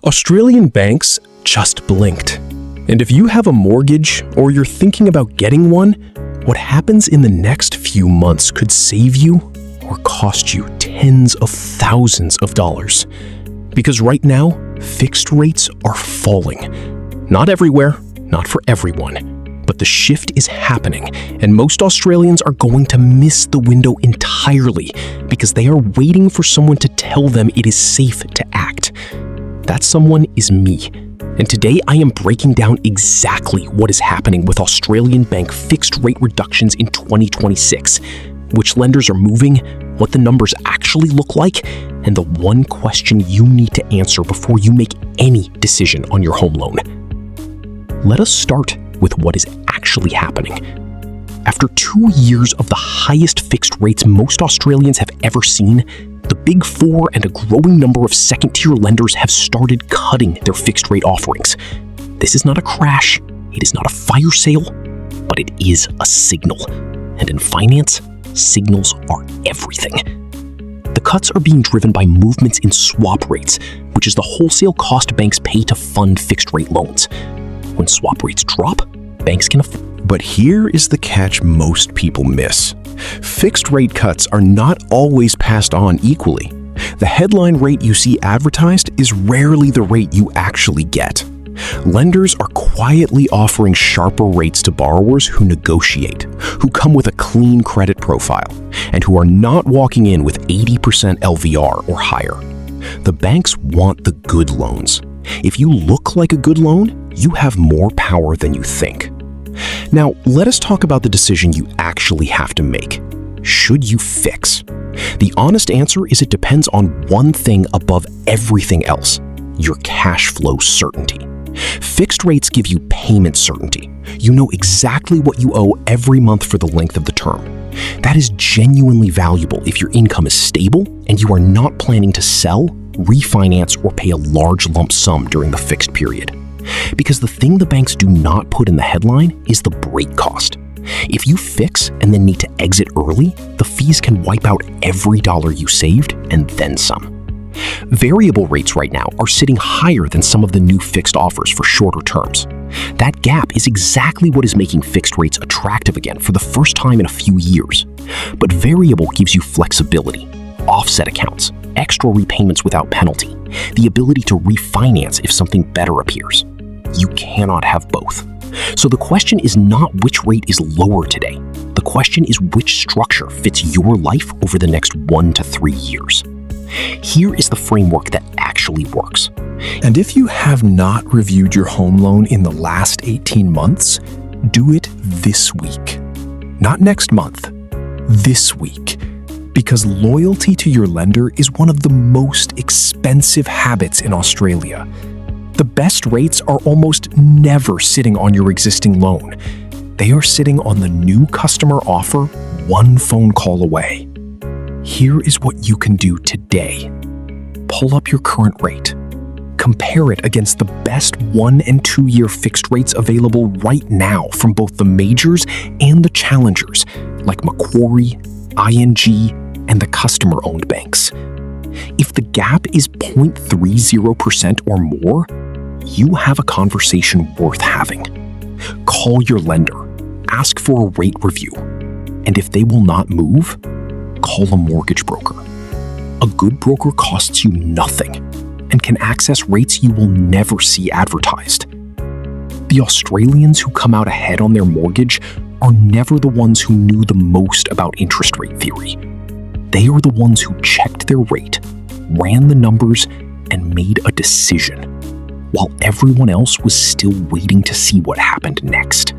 Australian banks just blinked. And if you have a mortgage or you're thinking about getting one, what happens in the next few months could save you or cost you tens of thousands of dollars. Because right now, fixed rates are falling. Not everywhere, not for everyone, but the shift is happening, and most Australians are going to miss the window entirely because they are waiting for someone to tell them it is safe to act. That someone is me. And today I am breaking down exactly what is happening with Australian bank fixed rate reductions in 2026, which lenders are moving, what the numbers actually look like, and the one question you need to answer before you make any decision on your home loan. Let us start with what is actually happening. After 2 years of the highest fixed rates most Australians have ever seen, the Big Four and a growing number of second-tier lenders have started cutting their fixed-rate offerings. This is not a crash, it is not a fire sale, but it is a signal. And in finance, signals are everything. The cuts are being driven by movements in swap rates, which is the wholesale cost banks pay to fund fixed-rate loans. When swap rates drop, banks can afford. But here is the catch most people miss. Fixed rate cuts are not always passed on equally. The headline rate you see advertised is rarely the rate you actually get. Lenders are quietly offering sharper rates to borrowers who negotiate, who come with a clean credit profile, and who are not walking in with 80% LVR or higher. The banks want the good loans. If you look like a good loan, you have more power than you think. Now, let us talk about the decision you actually have to make. Should you fix? The honest answer is it depends on one thing above everything else: your cash flow certainty. Fixed rates give you payment certainty. You know exactly what you owe every month for the length of the term. That is genuinely valuable if your income is stable and you are not planning to sell, refinance, or pay a large lump sum during the fixed period. Because the thing the banks do not put in the headline is the break cost. If you fix and then need to exit early, the fees can wipe out every dollar you saved and then some. Variable rates right now are sitting higher than some of the new fixed offers for shorter terms. That gap is exactly what is making fixed rates attractive again for the first time in a few years. But variable gives you flexibility, offset accounts, extra repayments without penalty, the ability to refinance if something better appears. You cannot have both. So the question is not which rate is lower today. The question is which structure fits your life over the next 1 to 3 years. Here is the framework that actually works. And if you have not reviewed your home loan in the last 18 months, do it this week. Not next month, this week. Because loyalty to your lender is one of the most expensive habits in Australia. The best rates are almost never sitting on your existing loan. They are sitting on the new customer offer one phone call away. Here is what you can do today. Pull up your current rate. Compare it against the best 1 and 2 year fixed rates available right now from both the majors and the challengers, like Macquarie, ING, and the customer-owned banks. If the gap is 0.30% or more, you have a conversation worth having. Call your lender, ask for a rate review, and if they will not move, call a mortgage broker. A good broker costs you nothing and can access rates you will never see advertised. The Australians who come out ahead on their mortgage are never the ones who knew the most about interest rate theory. They are the ones who checked their rate, ran the numbers, and made a decision, while everyone else was still waiting to see what happened next.